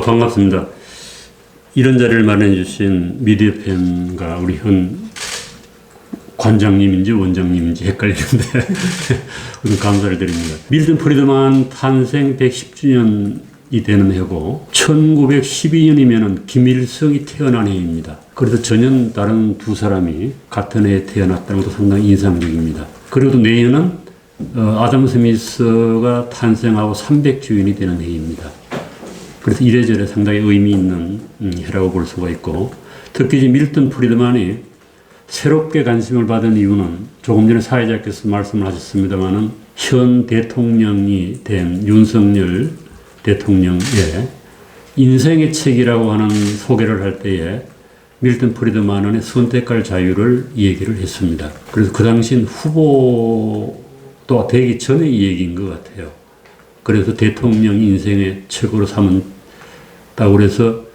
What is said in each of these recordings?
반갑습니다. 이런 자리를 마련해 주신 미디어팬과 우리 현 관장님인지 원장님인지 헷갈리는데 우선 감사를 드립니다. 밀턴 프리드만 탄생 110주년이 되는 해고 1912년이면 김일성이 태어난 해입니다. 그래서 전혀 다른 두 사람이 같은 해에 태어났다는 것도 상당히 인상적입니다. 그리고 내년은 아담 스미스가 탄생하고 300주년이 되는 해입니다. 그래서 이래저래 상당히 의미 있는 해라고 볼 수가 있고, 특히 이제 밀턴 프리드만이 새롭게 관심을 받은 이유는 조금 전에 사회자께서 말씀을 하셨습니다마는 현 대통령이 된 윤석열 대통령의 인생의 책이라고 하는 소개를 할 때에 밀턴 프리드만의 선택할 자유를 얘기를 했습니다. 그래서 그 당시엔 후보도 되기 전에 이 얘기인 것 같아요. 그래서 대통령 인생의 책으로 삼았다고 그래서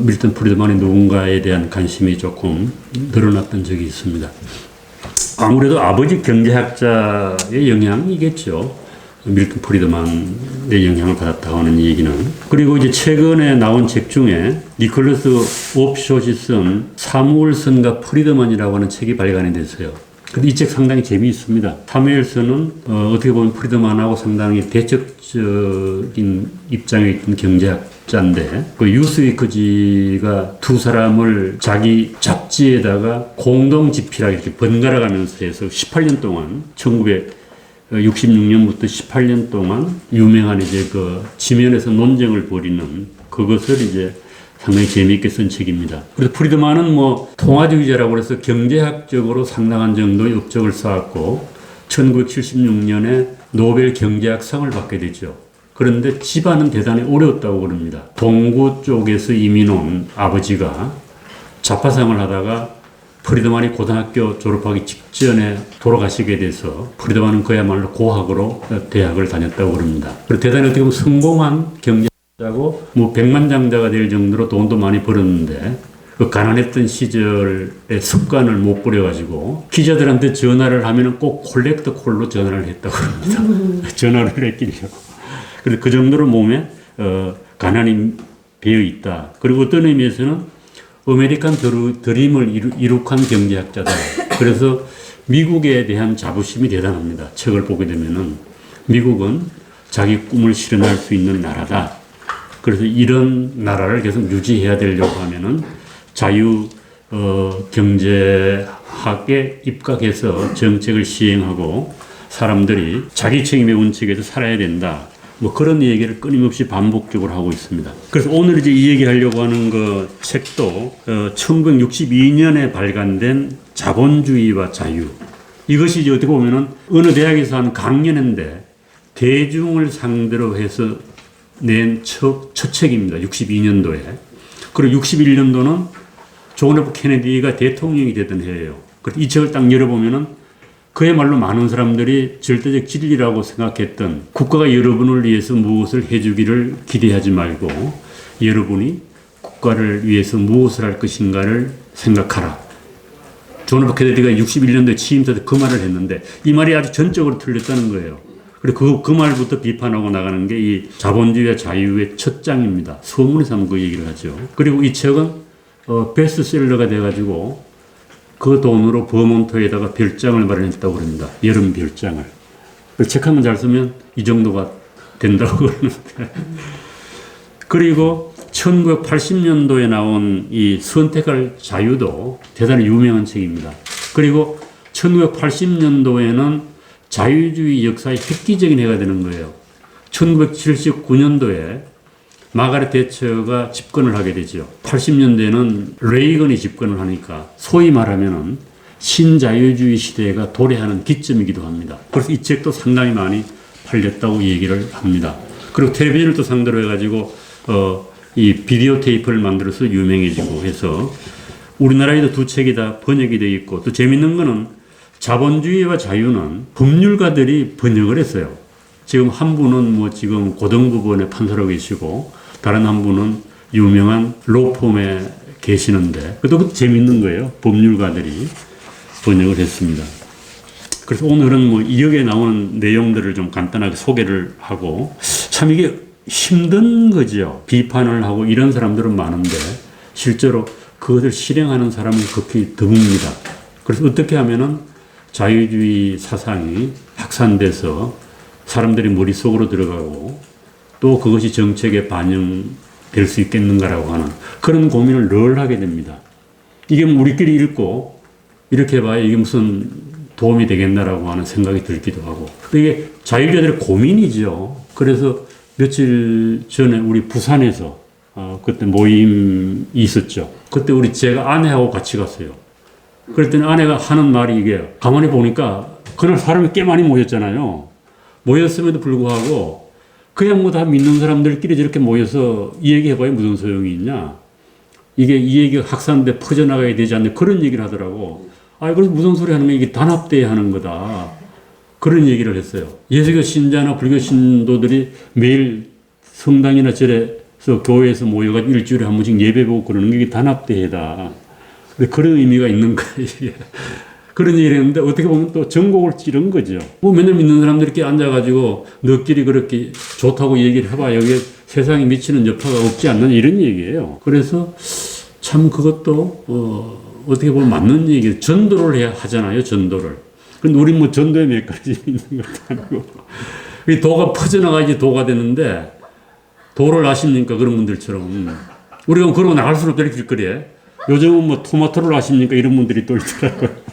밀턴 프리드만이 누군가에 대한 관심이 조금 늘어났던 적이 있습니다. 아무래도 아버지 경제학자의 영향이겠죠. 밀턴 프리드만의 영향을 받았다고 하는 얘기는. 그리고 이제 최근에 나온 책 중에 니콜러스 옵숏이 쓴 사무엘슨과 프리드만이라고 하는 책이 발간이 됐어요. 근데 이 책 상당히 재미있습니다. 사무엘슨은 어떻게 보면 프리드만하고 상당히 대척적인 입장에 있던 경제학자인데, 그 뉴스위크지가 두 사람을 자기 잡지에다가 공동 집필하게 이렇게 번갈아 가면서 해서 18년 동안 1966년부터 18년 동안 유명한 이제 그 지면에서 논쟁을 벌이는 그것을 이제 상당히 재미있게 쓴 책입니다. 그래서 프리드만은 뭐 통화주의자라고 해서 경제학적으로 상당한 정도의 업적을 쌓았고 1976년에 노벨 경제학상을 받게 되죠. 그런데 집안은 대단히 어려웠다고 그럽니다. 동구 쪽에서 이민 온 아버지가 자파상을 하다가 프리드만이 고등학교 졸업하기 직전에 돌아가시게 돼서 프리드만은 그야말로 고학으로 대학을 다녔다고 그럽니다. 그리고 대단히 어떻게 보면 성공한 경제자고 뭐 백만장자가 될 정도로 돈도 많이 벌었는데 그 가난했던 시절의 습관을 못 버려가지고 기자들한테 전화를 하면 꼭 콜렉터 콜로 전화를 했다고 합니다. 전화를 했길래요. 그래서 그 정도로 몸에 가난이 배어 있다. 그리고 어떤 의미에서는 아메리칸 드림을 이룩한 경제학자다. 그래서 미국에 대한 자부심이 대단합니다. 책을 보게 되면은 미국은 자기 꿈을 실현할 수 있는 나라다. 그래서 이런 나라를 계속 유지해야 되려고 하면은 자유 경제학에 입각해서 정책을 시행하고 사람들이 자기 책임의 원칙에서 살아야 된다. 뭐 그런 얘기를 끊임없이 반복적으로 하고 있습니다. 그래서 오늘 이제 이 얘기를 하려고 하는 그 책도 1962년에 발간된 자본주의와 자유. 이것이 이제 어떻게 보면은 어느 대학에서 한 강연인데 대중을 상대로 해서 낸 첫 책입니다. 62년도에. 그리고 61년도는 존 F 케네디가 대통령이 되던 해예요. 그래서 이 책을 딱 열어보면은 그야말로 많은 사람들이 절대적 진리라고 생각했던 국가가 여러분을 위해서 무엇을 해주기를 기대하지 말고 여러분이 국가를 위해서 무엇을 할 것인가를 생각하라. 존 F 케네디가 61년도에 취임사 때 그 말을 했는데 이 말이 아주 전적으로 틀렸다는 거예요. 그리고 그 말부터 비판하고 나가는 게 이 자본주의와 자유의 첫 장입니다. 서문에서 한번 그 얘기를 하죠. 그리고 이 책은 베스트셀러가 돼가지고 그 돈으로 버몬트에다가 별장을 마련했다고 그럽니다. 여름 별장을. 책 한 권 잘 쓰면 이 정도가 된다고 그러는데. 그리고 1980년도에 나온 이 선택할 자유도 대단히 유명한 책입니다. 그리고 1980년도에는 자유주의 역사의 획기적인 해가 되는 거예요. 1979년도에 마가렛 대처가 집권을 하게 되죠. 80년대에는 레이건이 집권을 하니까 소위 말하면은 신자유주의 시대가 도래하는 기점이기도 합니다. 그래서 이 책도 상당히 많이 팔렸다고 얘기를 합니다. 그리고 텔레비전을 또 상대로 해가지고 이 비디오 테이프를 만들어서 유명해지고 해서 우리나라에도 두 책이 다 번역이 되어 있고, 또 재밌는 거는 자본주의와 자유는 법률가들이 번역을 했어요. 지금 한 분은 뭐 지금 고등법원에 판사로 계시고 다른 한 분은 유명한 로펌에 계시는데 그것도 재밌는 거예요. 법률가들이 번역을 했습니다. 그래서 오늘은 뭐 여기에 나오는 내용들을 좀 간단하게 소개를 하고, 참 이게 힘든 거죠. 비판을 하고 이런 사람들은 많은데 실제로 그것을 실행하는 사람은 극히 드뭅니다. 그래서 어떻게 하면은 자유주의 사상이 확산돼서 사람들이 머릿속으로 들어가고 또 그것이 정책에 반영될 수 있겠는가라고 하는 그런 고민을 늘 하게 됩니다. 이게 우리끼리 읽고 이렇게 해봐야 이게 무슨 도움이 되겠나라고 하는 생각이 들기도 하고 이게 자유주의자들의 고민이죠. 그래서 며칠 전에 우리 부산에서 그때 모임이 있었죠. 그때 제가 아내하고 같이 갔어요. 그랬더니 아내가 하는 말이 이게 가만히 보니까 그날 사람이 꽤 많이 모였잖아요. 모였음에도 불구하고 그냥 뭐 다 믿는 사람들끼리 저렇게 모여서 이 얘기 해봐야 무슨 소용이 있냐. 이게 이 얘기가 확산돼 퍼져나가야 되지 않냐. 그런 얘기를 하더라고. 그래서 무슨 소리 하는 거야. 이게 단합돼야 하는 거다. 그런 얘기를 했어요. 예수교 신자나 불교 신도들이 매일 성당이나 절에서 교회에서 모여가지고 일주일에 한 번씩 예배 보고 그러는 게 단합대회다. 근데 그런 의미가 있는 거예요. 그런 얘기를 했는데 어떻게 보면 또 전곡을 찌른 거죠. 뭐 맨날 믿는 사람들이 이렇게 앉아가지고 너끼리 그렇게 좋다고 얘기를 해봐. 여기에 세상에 미치는 여파가 없지 않느냐 이런 얘기예요. 그래서 참 그것도 어떻게 보면 맞는 얘기예요. 전도를 해야 하잖아요. 전도를. 근데 우리 뭐 전도에 몇 가지 있는 것도 아니고. 이 도가 퍼져나가야지 도가 되는데 도를 아십니까? 그런 분들처럼. 우리가 그러고 나갈 수는 없더라 길거리에. 요즘은 뭐 토마토를 아십니까? 이런 분들이 또 있더라고요.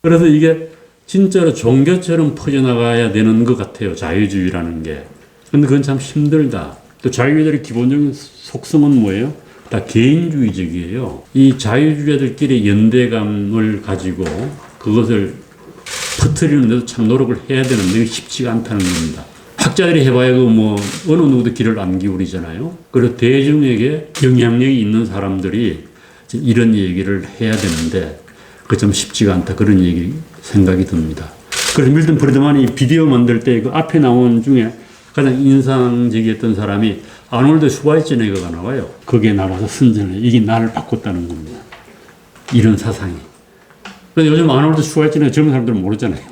그래서 이게 진짜로 종교처럼 퍼져나가야 되는 것 같아요. 자유주의라는 게. 근데 그건 참 힘들다. 또 자유주의들의 기본적인 속성은 뭐예요? 다 개인주의적이에요. 이 자유주의자들끼리 연대감을 가지고 그것을 퍼뜨리는 데도 참 노력을 해야 되는데 이게 쉽지가 않다는 겁니다. 학자들이 해봐야 어느 누구도 귀를 안 기울이잖아요. 그래서 대중에게 영향력이 있는 사람들이 이런 얘기를 해야 되는데 그 좀 쉽지가 않다. 그런 생각이 듭니다. 그래서 밀턴 프리드만이 비디오 만들 때 그 앞에 나온 중에 가장 인상적이었던 사람이 아놀드 슈바이처네거가 나와요. 거기에 나와서 선전해. 이게 나를 바꿨다는 겁니다. 이런 사상이. 근데 요즘 아놀드 슈바이처네거 젊은 사람들은 모르잖아요.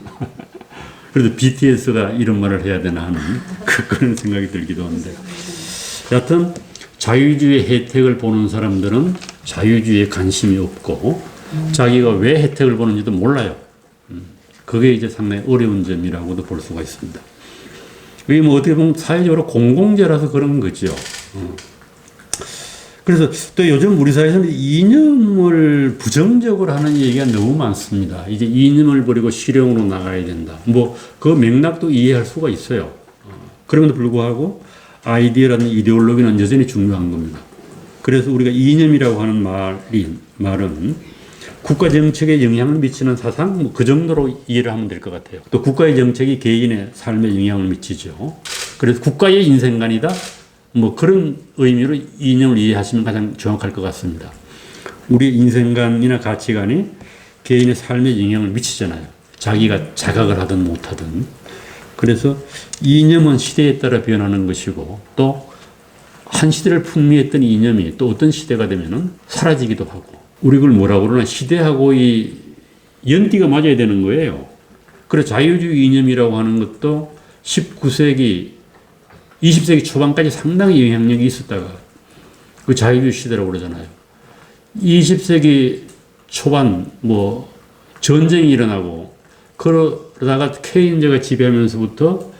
그래도 BTS가 이런 말을 해야 되나 하는 그런 생각이 들기도 하는데. 여하튼 자유주의 혜택을 보는 사람들은 자유주의에 관심이 없고 자기가 왜 혜택을 보는지도 몰라요. 그게 이제 상당히 어려운 점이라고도 볼 수가 있습니다. 이게 뭐 어떻게 보면 사회적으로 공공재라서 그런 거죠. 그래서 또 요즘 우리 사회에서는 이념을 부정적으로 하는 얘기가 너무 많습니다. 이제 이념을 버리고 실용으로 나가야 된다. 뭐 그 맥락도 이해할 수가 있어요. 그럼에도 불구하고 아이디어라는 이데올로기는 여전히 중요한 겁니다. 그래서 우리가 이념이라고 하는 말은 국가 정책에 영향을 미치는 사상, 뭐 그 정도로 이해를 하면 될 것 같아요. 또 국가의 정책이 개인의 삶에 영향을 미치죠. 그래서 국가의 인생관이다. 뭐 그런 의미로 이념을 이해하시면 가장 정확할 것 같습니다. 우리 인생관이나 가치관이 개인의 삶에 영향을 미치잖아요. 자기가 자각을 하든 못하든. 그래서 이념은 시대에 따라 변하는 것이고 또 한 시대를 풍미했던 이념이 또 어떤 시대가 되면은 사라지기도 하고 우리 그걸 뭐라고 그러나 시대하고 이 연띠가 맞아야 되는 거예요. 그래서 자유주의 이념이라고 하는 것도 19세기, 20세기 초반까지 상당히 영향력이 있었다가 그 자유주의 시대라고 그러잖아요. 20세기 초반 뭐 전쟁이 일어나고 그러다가 케인즈가 지배하면서부터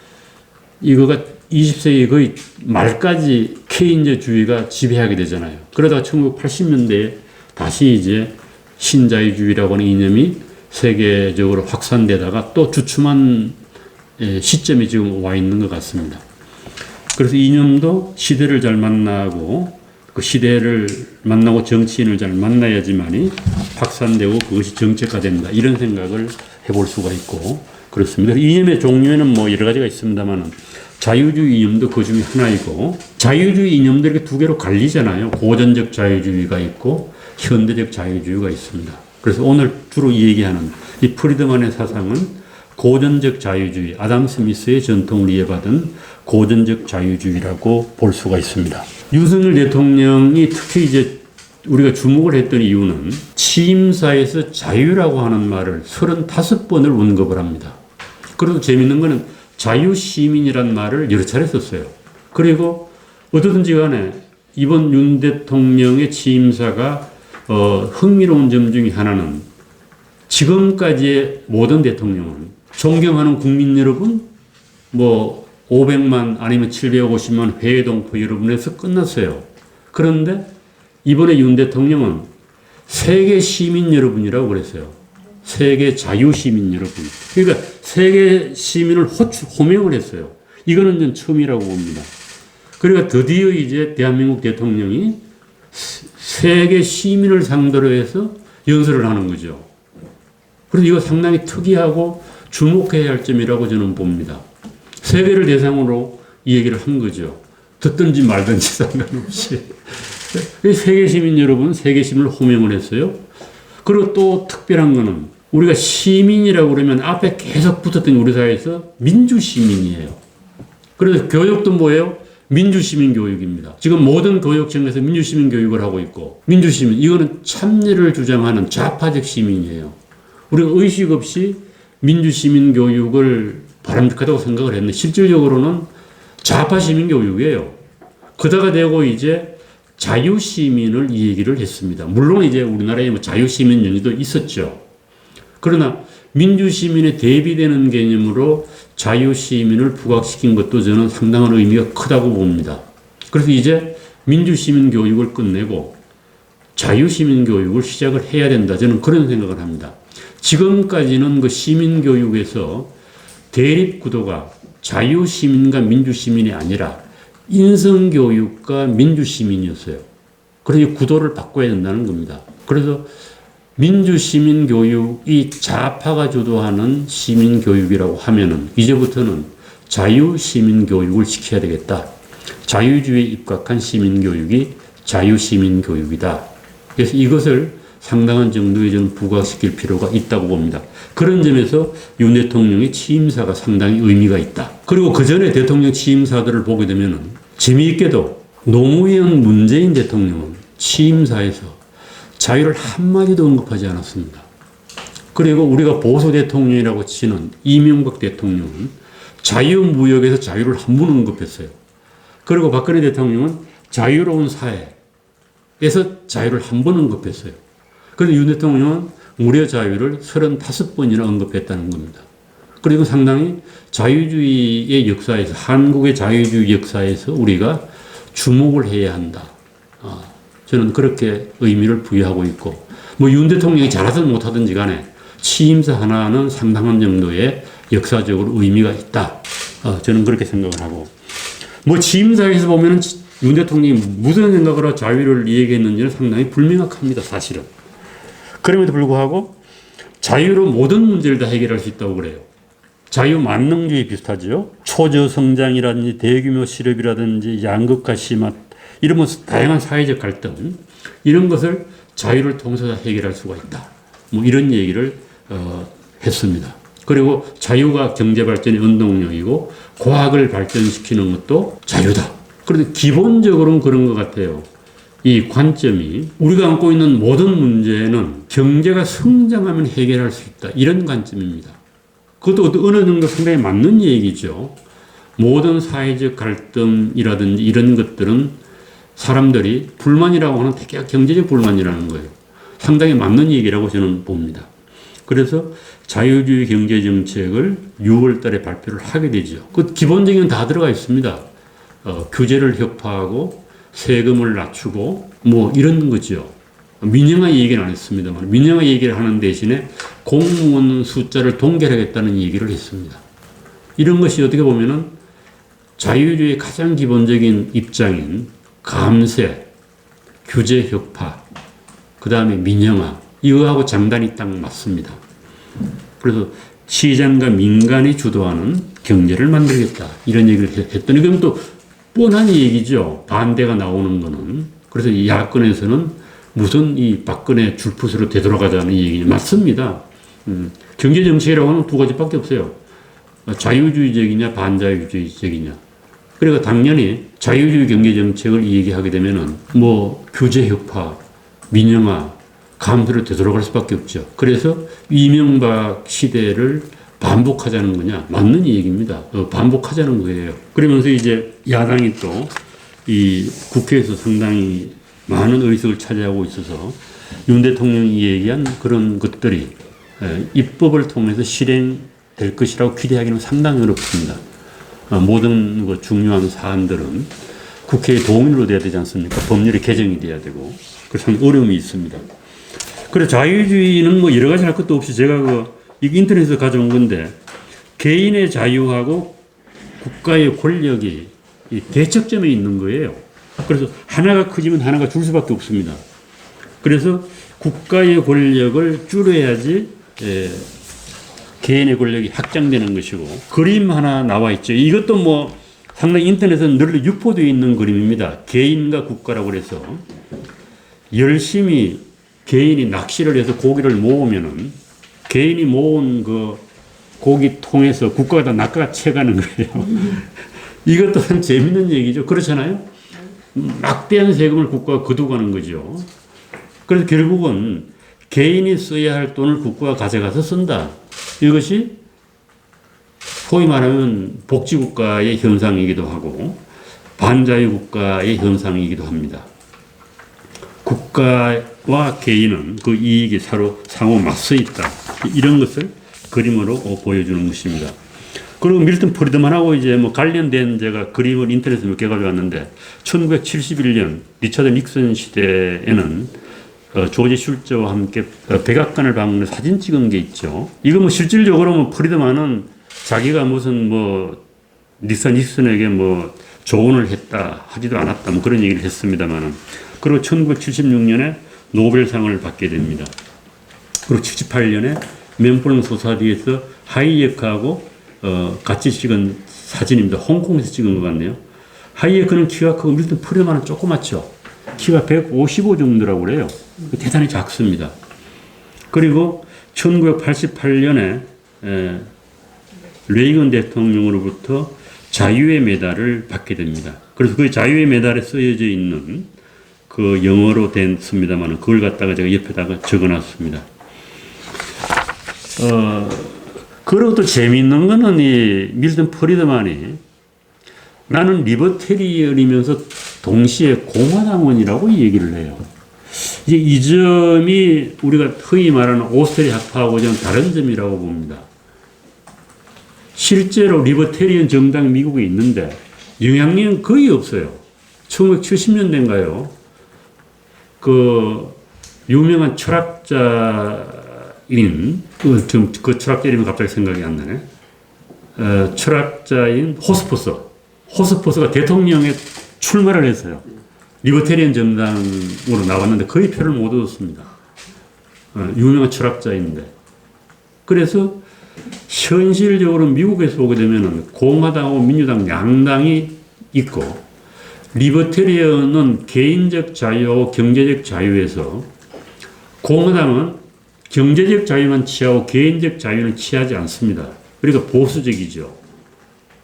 이거가 20세기 거의 말까지 케인즈주의가 지배하게 되잖아요. 그러다가 1980년대에 다시 이제 신자유주의라고 하는 이념이 세계적으로 확산되다가 또 주춤한 시점이 지금 와 있는 것 같습니다. 그래서 이념도 시대를 잘 만나고 그 시대를 만나고 정치인을 잘 만나야지만이 확산되고 그것이 정책화된다. 이런 생각을 해볼 수가 있고 그렇습니다. 이념의 종류에는 뭐 여러 가지가 있습니다만 자유주의 이념도 그 중에 하나이고 자유주의 이념도 이렇게 두 개로 갈리잖아요. 고전적 자유주의가 있고 현대적 자유주의가 있습니다. 그래서 오늘 주로 얘기하는 이 프리드만의 사상은 고전적 자유주의, 아담 스미스의 전통을 이어받은 고전적 자유주의라고 볼 수가 있습니다. 윤석열 대통령이 특히 이제 우리가 주목을 했던 이유는 취임사에서 자유라고 하는 말을 35번을 언급을 합니다. 그래도 재밌는 거는 자유시민이란 말을 여러 차례 썼어요. 그리고 어떻든지 간에 이번 윤 대통령의 취임사가 흥미로운 점 중에 하나는 지금까지의 모든 대통령은 존경하는 국민 여러분, 500만 아니면 750만 회동포 여러분에서 끝났어요. 그런데 이번에 윤 대통령은 세계 시민 여러분이라고 그랬어요. 세계 자유시민 여러분. 그러니까 세계 시민을 호명을 했어요. 이거는 전 처음이라고 봅니다. 그러니까 드디어 이제 대한민국 대통령이 세계 시민을 상대로 해서 연설을 하는 거죠. 그래서 이거 상당히 특이하고 주목해야 할 점이라고 저는 봅니다. 세계를 대상으로 이 얘기를 한 거죠. 듣든지 말든지 상관없이. 세계 시민 여러분, 세계 시민을 호명을 했어요. 그리고 또 특별한 거는 우리가 시민이라고 그러면 앞에 계속 붙었던 우리 사회에서 민주시민이에요. 그래서 교육도 뭐예요? 민주시민 교육입니다. 지금 모든 교육청에서 민주시민 교육을 하고 있고, 민주시민, 이거는 참여를 주장하는 좌파적 시민이에요. 우리가 의식 없이 민주시민 교육을 바람직하다고 생각을 했는데, 실질적으로는 좌파 시민 교육이에요. 그다가 되고 이제 자유시민을 이 얘기를 했습니다. 물론 이제 우리나라에 자유시민 연구도 있었죠. 그러나 민주시민에 대비되는 개념으로 자유시민을 부각시킨 것도 저는 상당한 의미가 크다고 봅니다. 그래서 이제 민주시민 교육을 끝내고 자유시민 교육을 시작을 해야 된다. 저는 그런 생각을 합니다. 지금까지는 그 시민 교육에서 대립 구도가 자유시민과 민주시민이 아니라 인성교육과 민주시민이었어요. 그래서 이 구도를 바꿔야 된다는 겁니다. 그래서 민주시민 교육이 좌파가 주도하는 시민 교육이라고 하면은 이제부터는 자유시민 교육을 시켜야 되겠다. 자유주의에 입각한 시민 교육이 자유시민 교육이다. 그래서 이것을 상당한 정도의 좀 부각시킬 필요가 있다고 봅니다. 그런 점에서 윤 대통령의 취임사가 상당히 의미가 있다. 그리고 그 전에 대통령 취임사들을 보게 되면은 재미있게도 노무현 문재인 대통령은 취임사에서 자유를 한마디도 언급하지 않았습니다. 그리고 우리가 보수 대통령이라고 치는 이명박 대통령은 자유무역에서 자유를 한 번 언급했어요. 그리고 박근혜 대통령은 자유로운 사회에서 자유를 한 번 언급했어요. 그런데 윤 대통령은 무려 자유를 35번이나 언급했다는 겁니다. 그리고 상당히 자유주의의 역사에서, 한국의 자유주의 역사에서 우리가 주목을 해야 한다. 저는 그렇게 의미를 부여하고 있고, 윤 대통령이 잘하든 못하든지 간에 취임사 하나는 상당한 정도의 역사적으로 의미가 있다. 저는 그렇게 생각을 하고, 취임사에서 보면 윤 대통령이 무슨 생각으로 자유를 얘기했는지는 상당히 불명확합니다, 사실은. 그럼에도 불구하고 자유로 모든 문제를 다 해결할 수 있다고 그래요. 자유 만능주의 비슷하죠. 초저성장이라든지 대규모 실업이라든지 양극화 심화, 이런 다양한 사회적 갈등, 이런 것을 자유를 통해서 해결할 수가 있다. 이런 얘기를 했습니다. 그리고 자유가 경제 발전의 원동력이고 과학을 발전시키는 것도 자유다. 그런데 기본적으로는 그런 것 같아요. 이 관점이 우리가 안고 있는 모든 문제는 경제가 성장하면 해결할 수 있다. 이런 관점입니다. 그것도 어느 정도 상당히 맞는 얘기죠. 모든 사회적 갈등이라든지 이런 것들은 사람들이 불만이라고 하는 대개 경제적 불만이라는 거예요. 상당히 맞는 얘기라고 저는 봅니다. 그래서 자유주의 경제정책을 6월 달에 발표를 하게 되죠. 그 기본적인 다 들어가 있습니다. 규제를 혁파하고 세금을 낮추고 이런 거죠. 민영화 얘기는 안 했습니다만 민영화 얘기를 하는 대신에 공무원 숫자를 동결하겠다는 얘기를 했습니다. 이런 것이 어떻게 보면은 자유주의의 가장 기본적인 입장인 감세, 규제 혁파, 그 다음에 민영화, 이거하고 장단이 딱 맞습니다. 그래서 시장과 민간이 주도하는 경제를 만들겠다. 이런 얘기를 했더니 그럼 또 뻔한 얘기죠. 반대가 나오는 거는. 그래서 이 야권에서는 무슨 이 박근혜 줄푸스로 되돌아가자는 얘기 맞습니다. 경제정책이라고 하면 두 가지밖에 없어요. 자유주의적이냐 반자유주의적이냐. 그러니까 당연히 자유주의 경제정책을 얘기하게 되면은 규제 혁파, 민영화, 감소로 되돌아갈 수밖에 없죠. 그래서 이명박 시대를 반복하자는 거냐? 맞는 얘기입니다. 반복하자는 거예요. 그러면서 이제 야당이 또 이 국회에서 상당히 많은 의석을 차지하고 있어서 윤 대통령이 얘기한 그런 것들이 입법을 통해서 실행될 것이라고 기대하기는 상당히 어렵습니다. 모든 그 중요한 사안들은 국회의 동의로 돼야 되지 않습니까? 법률이 개정이 돼야 되고. 그래서 어려움이 있습니다. 그래서 자유주의는 뭐 여러 가지 할 것도 없이 제가 이거 인터넷에서 가져온 건데 개인의 자유하고 국가의 권력이 이 대척점에 있는 거예요. 그래서 하나가 커지면 하나가 줄 수밖에 없습니다. 그래서 국가의 권력을 줄여야지 개인의 권력이 확장되는 것이고 그림 하나 나와 있죠. 이것도 뭐 상당히 인터넷에는 늘 유포되어 있는 그림입니다. 개인과 국가라고 그래서 열심히 개인이 낚시를 해서 고기를 모으면은 개인이 모은 그 고기 통해서 국가가 다 낚아채가는 거예요. 이것도 참 재밌는 얘기죠. 그렇잖아요? 막대한 세금을 국가가 거두가는 거죠. 그래서 결국은 개인이 써야 할 돈을 국가가 가져가서 쓴다. 이것이 소위 말하면 복지국가의 현상이기도 하고 반자유국가의 현상이기도 합니다. 국가와 개인은 그 이익이 서로 상호 맞서 있다. 이런 것을 그림으로 보여주는 것입니다. 그리고 밀턴 프리드만하고 이제 뭐 관련된 제가 그림을 인터넷에 몇 개 가져왔는데 1971년 리처드 닉슨 시대에는 조지 슐저와 함께 백악관을 방문해 사진 찍은 게 있죠. 이거 뭐 실질적으로 뭐 프리드만은 자기가 무슨 뭐 닉슨에게 뭐 조언을 했다 하지도 않았다 뭐 그런 얘기를 했습니다만은 그리고 1976년에 노벨상을 받게 됩니다. 그리고 78년에 맨폴 소사이티에서 하이에크하고 같이 찍은 사진입니다. 홍콩에서 찍은 것 같네요. 하이에크는 키가 크고 밀턴 프리드만은 조그맣죠. 키가 155 정도라고 그래요. 대단히 작습니다. 그리고 1988년에 레이건 대통령으로부터 자유의 메달을 받게 됩니다. 그래서 그 자유의 메달에 쓰여져 있는 그 영어로 된 씁니다만 그걸 갖다가 제가 옆에다가 적어놨습니다. 그리고 또 재미있는 거는 이 밀턴 프리드만이 나는 리버테리언이면서 동시에 공화당원이라고 얘기를 해요. 이제 이 점이 우리가 흔히 말하는 오스트리아 학파하고 좀 다른 점이라고 봅니다. 실제로 리버테리언 정당 미국에 있는데 영향력은 거의 없어요. 1970년대인가요? 그 유명한 철학자인 그 철학자 이름이 갑자기 생각이 안 나네. 철학자인 호스포스가 대통령에 출마를 했어요. 리버테리언 정당으로 나왔는데 거의 표를 못 얻었습니다. 유명한 철학자인데. 그래서 현실적으로 미국에서 보게 되면 공화당하고 민주당 양당이 있고 리버테리언은 개인적 자유하고 경제적 자유에서 공화당은 경제적 자유만 취하고 개인적 자유는 취하지 않습니다. 그러니까 보수적이죠.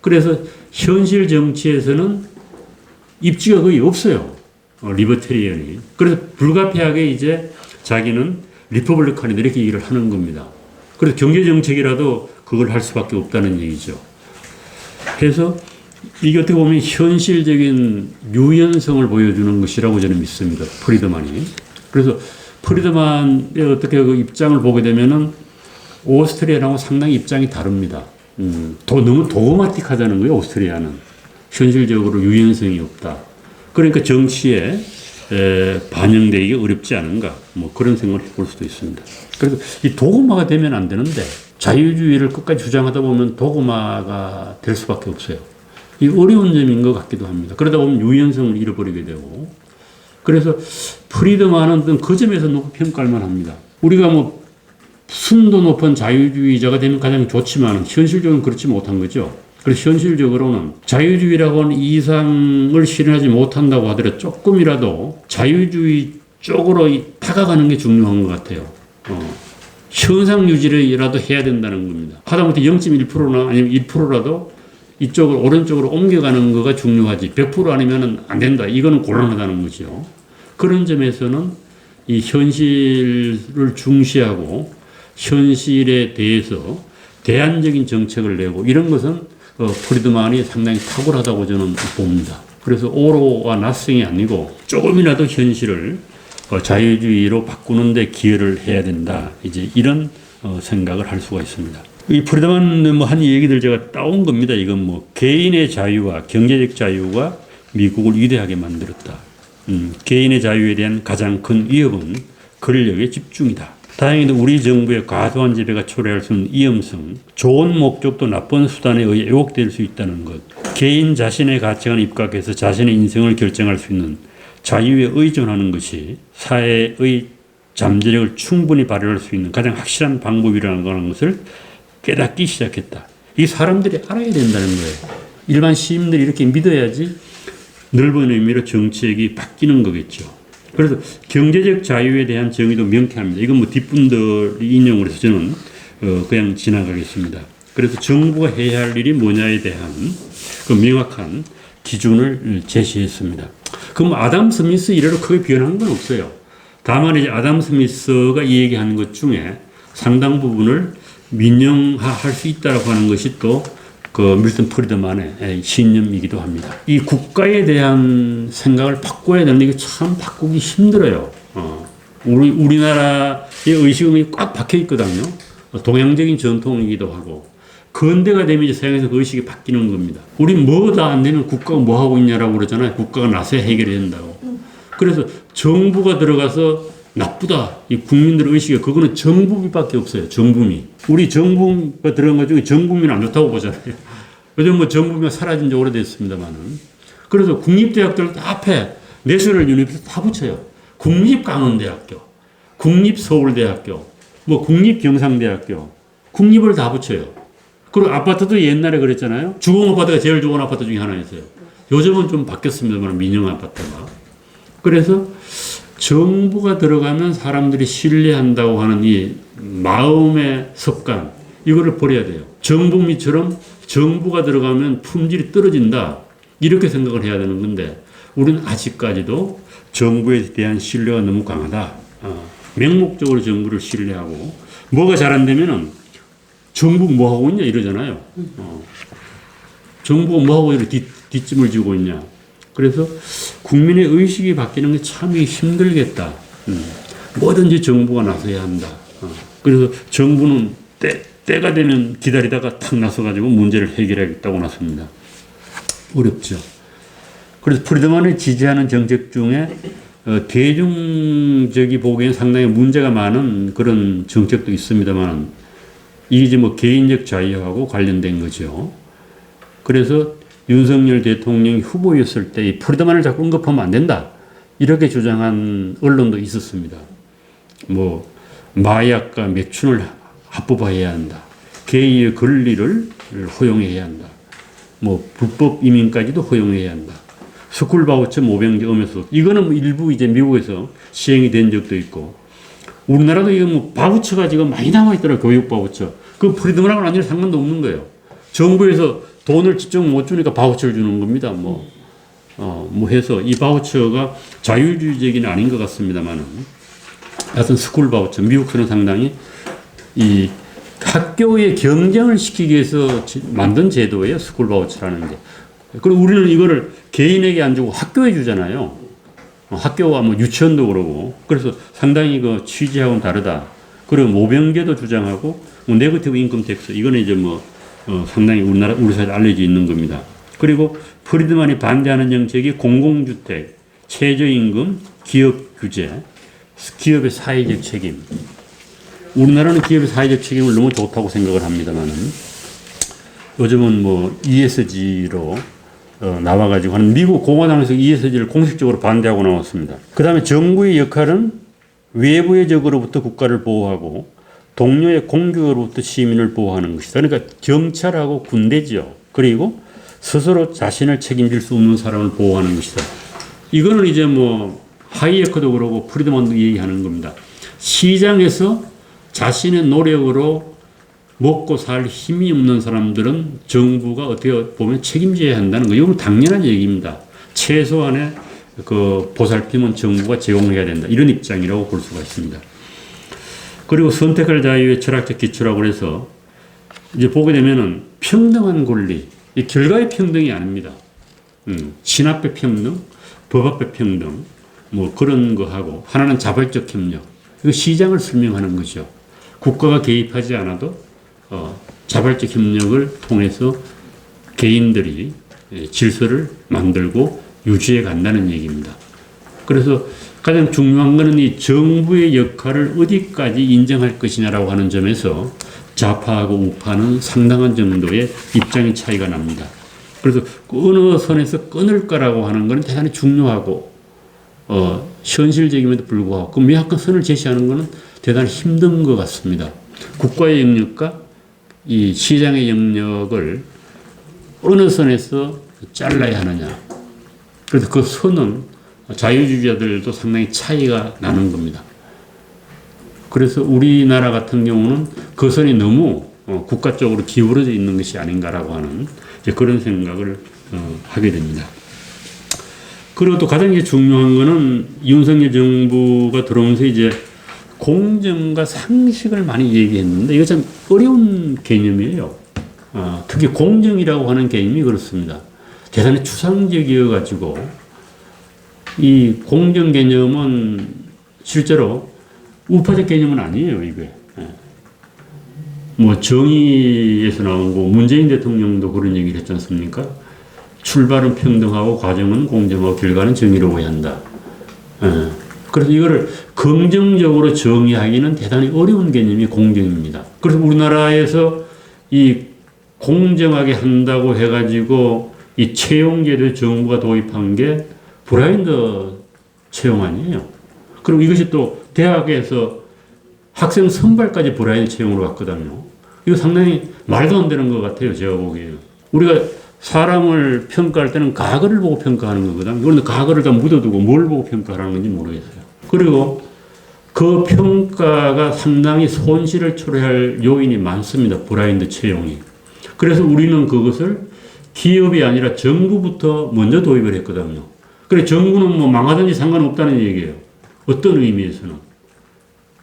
그래서 현실 정치에서는 입지가 거의 없어요. 리버테리언이. 그래서 불가피하게 이제 자기는 리퍼블리칸이다 이렇게 얘기를 하는 겁니다. 그래서 경제정책이라도 그걸 할 수밖에 없다는 얘기죠. 그래서 이게 어떻게 보면 현실적인 유연성을 보여주는 것이라고 저는 믿습니다. 프리드만이. 그래서 프리드만의 어떻게 그 입장을 보게 되면은 오스트리아하고 상당히 입장이 다릅니다. 너무 도그마틱하다는 거예요, 오스트리아는. 현실적으로 유연성이 없다. 그러니까 정치에 반영되기 어렵지 않은가. 뭐 그런 생각을 해볼 수도 있습니다. 그래서 이 도그마가 되면 안 되는데 자유주의를 끝까지 주장하다 보면 도그마가 될 수밖에 없어요. 이 어려운 점인 것 같기도 합니다. 그러다 보면 유연성을 잃어버리게 되고. 그래서 프리드만은 그 점에서 높이 평가할 만합니다. 우리가 뭐 순도 높은 자유주의자가 되면 가장 좋지만 현실적으로는 그렇지 못한 거죠. 그래서 현실적으로는 자유주의라고 하는 이상을 실현하지 못한다고 하더라도 조금이라도 자유주의 쪽으로 다가가는 게 중요한 것 같아요. 현상 유지라도 해야 된다는 겁니다. 하다못해 0.1%나 아니면 1%라도 이쪽을 오른쪽으로 옮겨가는 거가 중요하지 100% 아니면 안 된다. 이거는 곤란하다는 거죠. 그런 점에서는 이 현실을 중시하고 현실에 대해서 대안적인 정책을 내고 이런 것은 프리드만이 상당히 탁월하다고 저는 봅니다. 그래서 오로와 낫성이 아니고 조금이라도 현실을 자유주의로 바꾸는데 기여를 해야 된다. 이제 이런 생각을 할 수가 있습니다. 이 프리드만 한 얘기들 제가 따온 겁니다. 이건 개인의 자유와 경제적 자유가 미국을 위대하게 만들었다. 개인의 자유에 대한 가장 큰 위협은 권력의 집중이다. 다행히도 우리 정부의 과도한 지배가 초래할 수 있는 위험성, 좋은 목적도 나쁜 수단에 의해 왜곡될 수 있다는 것, 개인 자신의 가치관에 입각해서 자신의 인생을 결정할 수 있는 자유에 의존하는 것이 사회의 잠재력을 충분히 발휘할 수 있는 가장 확실한 방법이라는 것을 깨닫기 시작했다. 이 사람들이 알아야 된다는 거예요. 일반 시민들이 이렇게 믿어야지 넓은 의미로 정책이 바뀌는 거겠죠. 그래서 경제적 자유에 대한 정의도 명쾌합니다. 이건 뒷분들이 인용을 해서 저는 그냥 지나가겠습니다. 그래서 정부가 해야 할 일이 뭐냐에 대한 그 명확한 기준을 제시했습니다. 그럼 아담 스미스 이래로 크게 변한 건 없어요. 다만 이제 아담 스미스가 이 얘기하는 것 중에 상당 부분을 민영화할 수 있다라고 하는 것이 또 그 밀턴 프리드만의 신념이기도 합니다. 이 국가에 대한 생각을 바꿔야 되는데 이게 참 바꾸기 힘들어요. 우리나라의 의식이 꽉 박혀 있거든요. 동양적인 전통이기도 하고 근대가 되면 이제 서양에서 그 의식이 바뀌는 겁니다. 우리 뭐 다 안 되면 국가가 뭐 하고 있냐라고 그러잖아요. 국가가 나서야 해결이 된다고. 그래서 정부가 들어가서 나쁘다. 이 국민들의 의식이 그거는 정부미밖에 없어요. 정부미. 우리 정부가 들어간 것 중에 정부미는 안 좋다고 보잖아요. 요즘 정부미가 사라진 지 오래됐습니다만은. 그래서 국립대학들 앞에 내셔널 유니버시티 다 붙여요. 국립강원대학교, 국립서울대학교, 국립경상대학교, 국립을 다 붙여요. 그리고 아파트도 옛날에 그랬잖아요. 주공 아파트가 제일 좋은 아파트 중에 하나였어요. 요즘은 좀 바뀌었습니다만 민영 아파트가. 그래서 정부가 들어가면 사람들이 신뢰한다고 하는 이 마음의 습관, 이거를 버려야 돼요. 정부미처럼 정부가 들어가면 품질이 떨어진다. 이렇게 생각을 해야 되는 건데, 우리는 아직까지도 정부에 대한 신뢰가 너무 강하다. 맹목적으로 정부를 신뢰하고, 뭐가 잘 안 되면은 정부 뭐 하고 있냐 이러잖아요. 정부가 뭐 하고 이렇게 뒷짐을 지고 있냐. 그래서 국민의 의식이 바뀌는 게 참 힘들겠다. 뭐든지 정부가 나서야 한다. 그래서 정부는 때가 되면 기다리다가 탁 나서가지고 문제를 해결하겠다고 나섭니다. 어렵죠. 그래서 프리드만을 지지하는 정책 중에 대중적이 보기엔 상당히 문제가 많은 그런 정책도 있습니다만 이게 이제 개인적 자유하고 관련된 거죠. 그래서 윤석열 대통령이 후보였을 때 이 프리드만을 자꾸 언급하면 안 된다. 이렇게 주장한 언론도 있었습니다. 마약과 매춘을 합법화해야 한다. 개인의 권리를 허용해야 한다. 불법 이민까지도 허용해야 한다. 스쿨 바우처 모병제 음해소. 이거는 일부 이제 미국에서 시행이 된 적도 있고, 우리나라도 이거 바우처가 지금 많이 남아있더라고요. 교육 바우처. 그 프리드만하고는 완전히 상관도 없는 거예요. 정부에서 돈을 직접 못 주니까 바우처를 주는 겁니다. 해서 이 바우처가 자유주의적인 아닌 것 같습니다만은. 하여튼 스쿨 바우처. 미국에서는 상당히 이 학교의 경쟁을 시키기 위해서 만든 제도예요. 스쿨 바우처라는 게. 그리고 우리는 이거를 개인에게 안 주고 학교에 주잖아요. 학교와 유치원도 그러고. 그래서 상당히 그 취지하고는 다르다. 그리고 모병제도 주장하고, 네거티브 인컴 텍스. 이거는 이제 상당히 우리 사회에 알려져 있는 겁니다. 그리고 프리드만이 반대하는 정책이 공공주택, 최저임금, 기업 규제, 기업의 사회적 책임. 우리나라는 기업의 사회적 책임을 너무 좋다고 생각을 합니다만은 요즘은 ESG로 나와가지고 하는 미국 공화당에서 ESG를 공식적으로 반대하고 나왔습니다. 그 다음에 정부의 역할은 외부의 적으로부터 국가를 보호하고 동료의 공격으로부터 시민을 보호하는 것이다. 그러니까 경찰하고 군대죠. 그리고 스스로 자신을 책임질 수 없는 사람을 보호하는 것이다. 이거는 이제 하이에커도 그러고 프리드만도 얘기하는 겁니다. 시장에서 자신의 노력으로 먹고 살 힘이 없는 사람들은 정부가 어떻게 보면 책임져야 한다는 거예요. 이건 당연한 얘기입니다. 최소한의 그 보살핌은 정부가 제공해야 된다. 이런 입장이라고 볼 수가 있습니다. 그리고 선택할 자유의 철학적 기초라고 해서 이제 보게 되면은 평등한 권리, 이 결과의 평등이 아닙니다. 신 앞에 평등, 법 앞에 평등, 뭐 그런 거 하고, 하나는 자발적 협력. 이거 시장을 설명하는 거죠. 국가가 개입하지 않아도 자발적 협력을 통해서 개인들이 질서를 만들고 유지해 간다는 얘기입니다. 그래서 가장 중요한 것은 이 정부의 역할을 어디까지 인정할 것이냐라고 하는 점에서 좌파하고 우파는 상당한 정도의 입장의 차이가 납니다. 그래서 어느 선에서 끊을까라고 하는 것은 대단히 중요하고 현실적임에도 불구하고 그 명확한 선을 제시하는 것은 대단히 힘든 것 같습니다. 국가의 영역과 이 시장의 영역을 어느 선에서 잘라야 하느냐. 그래서 그 선은 자유주의자들도 상당히 차이가 나는 겁니다. 그래서 우리나라 같은 경우는 그 선이 너무 국가 쪽으로 기울어져 있는 것이 아닌가라고 하는 이제 그런 생각을 하게 됩니다. 그리고 또 가장 이제 중요한 거는 윤석열 정부가 들어오면서 이제 공정과 상식을 많이 얘기했는데 이거 참 어려운 개념이에요. 특히 공정이라고 하는 개념이 그렇습니다. 대단히 추상적이어 가지고 이 공정 개념은 실제로 우파적 개념은 아니에요, 이게. 뭐 정의에서 나온 거 문재인 대통령도 그런 얘기를 했지 않습니까? 출발은 평등하고 과정은 공정하고 결과는 정의로워야 한다. 그래서 이거를 긍정적으로 정의하기는 대단히 어려운 개념이 공정입니다. 그래서 우리나라에서 이 공정하게 한다고 해가지고 이 채용제도에 정부가 도입한 게 브라인드 채용 아니에요. 그럼 이것이 또 대학에서 학생 선발까지 브라인드 채용으로 갔거든요. 이거 상당히 말도 안 되는 것 같아요. 제가 보기에는. 우리가 사람을 평가할 때는 과거를 보고 평가하는 거거든요. 그런데 과거를 다 묻어두고 뭘 보고 평가하는 건지 모르겠어요. 그리고 그 평가가 상당히 손실을 초래할 요인이 많습니다. 브라인드 채용이. 그래서 우리는 그것을 기업이 아니라 정부부터 먼저 도입을 했거든요. 그래 정부는 뭐 망하든지 상관없다는 얘기예요. 어떤 의미에서는.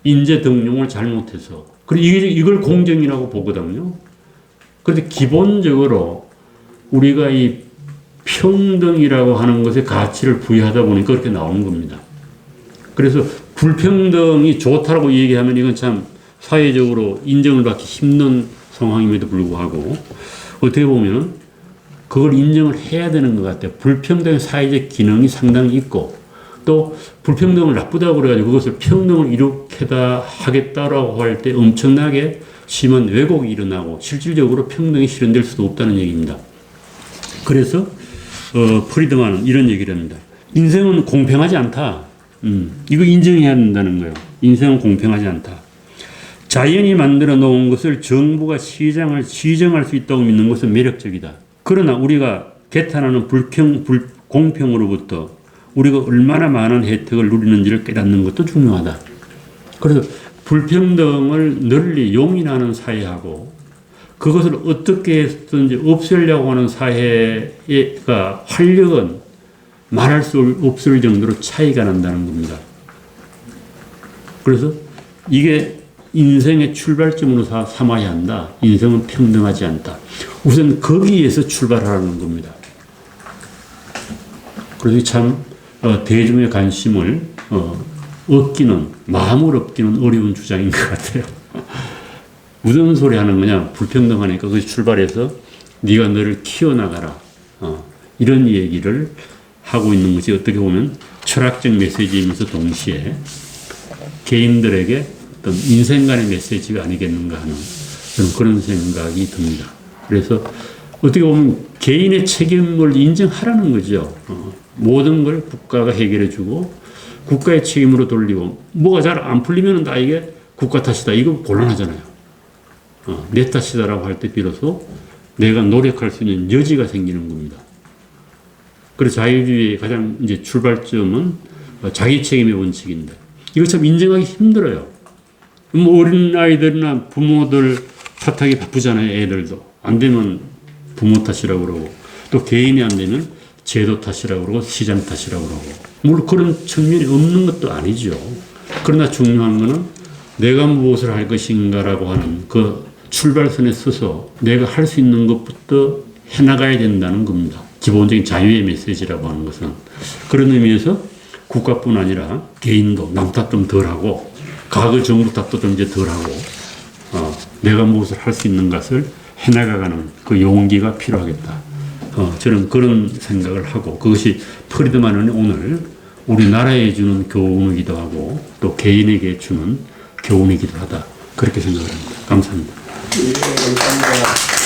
인재 등용을 잘못해서. 그리고 이걸 공정이라고 보거든요. 그런데 기본적으로 우리가 이 평등이라고 하는 것에 가치를 부여하다 보니까 그렇게 나오는 겁니다. 그래서 불평등이 좋다라고 얘기하면 이건 참 사회적으로 인정을 받기 힘든 상황임에도 불구하고 어떻게 보면 그걸 인정을 해야 되는 것 같아요. 불평등의 사회적 기능이 상당히 있고 또 불평등을 나쁘다고 그래가지고 그것을 평등을 이룩해다 하겠다라고 할 때 엄청나게 심한 왜곡이 일어나고 실질적으로 평등이 실현될 수도 없다는 얘기입니다. 그래서 프리드만은 이런 얘기를 합니다. 인생은 공평하지 않다. 이거 인정해야 한다는 거예요. 인생은 공평하지 않다. 자연이 만들어 놓은 것을 정부가 시정할 수 있다고 믿는 것은 매력적이다. 그러나 우리가 개탄하는 공평으로부터 우리가 얼마나 많은 혜택을 누리는지를 깨닫는 것도 중요하다. 그래서 불평등을 널리 용인하는 사회하고 그것을 어떻게 해서든지 없애려고 하는 사회가 활력은 말할 수 없을 정도로 차이가 난다는 겁니다. 그래서 이게 인생의 출발점으로 삼아야 한다. 인생은 평등하지 않다. 우선 거기에서 출발하는 겁니다. 그래서 참 대중의 관심을 마음을 얻기는 어려운 주장인 것 같아요. 무슨 소리 하는 거냐? 불평등하니까 그것이 출발해서 네가 너를 키워나가라. 이런 얘기를 하고 있는 것이 어떻게 보면 철학적 메시지이면서 동시에 개인들에게 어떤 인생 간의 메시지가 아니겠는가 하는 그런 생각이 듭니다. 그래서 어떻게 보면 개인의 책임을 인정하라는 거죠. 모든 걸 국가가 해결해주고 국가의 책임으로 돌리고 뭐가 잘 안 풀리면 다 이게 국가 탓이다. 이거 곤란하잖아요. 내 탓이다라고 할 때 비로소 내가 노력할 수 있는 여지가 생기는 겁니다. 그래서 자유주의의 가장 이제 출발점은 자기 책임의 원칙인데 이거 참 인정하기 힘들어요. 뭐 어린 아이들이나 부모들 탓하기 바쁘잖아요. 애들도 안 되면 부모 탓이라고 그러고 또 개인이 안 되면 제도 탓이라고 그러고 시장 탓이라고 그러고 물론 그런 측면이 없는 것도 아니죠. 그러나 중요한 거는 내가 무엇을 할 것인가라고 하는 그 출발선에 서서 내가 할 수 있는 것부터 해나가야 된다는 겁니다. 기본적인 자유의 메시지라고 하는 것은. 그런 의미에서 국가뿐 아니라 개인도 남 탓 좀 덜하고 과거 정부 탓도 좀 이제 덜하고 내가 무엇을 할 수 있는 것을 해나가는 그 용기가 필요하겠다. 저는 그런 생각을 하고 그것이 프리드만은 오늘 우리나라에 주는 교훈이기도 하고 또 개인에게 주는 교훈이기도 하다. 그렇게 생각을 합니다. 감사합니다. 예, 감사합니다.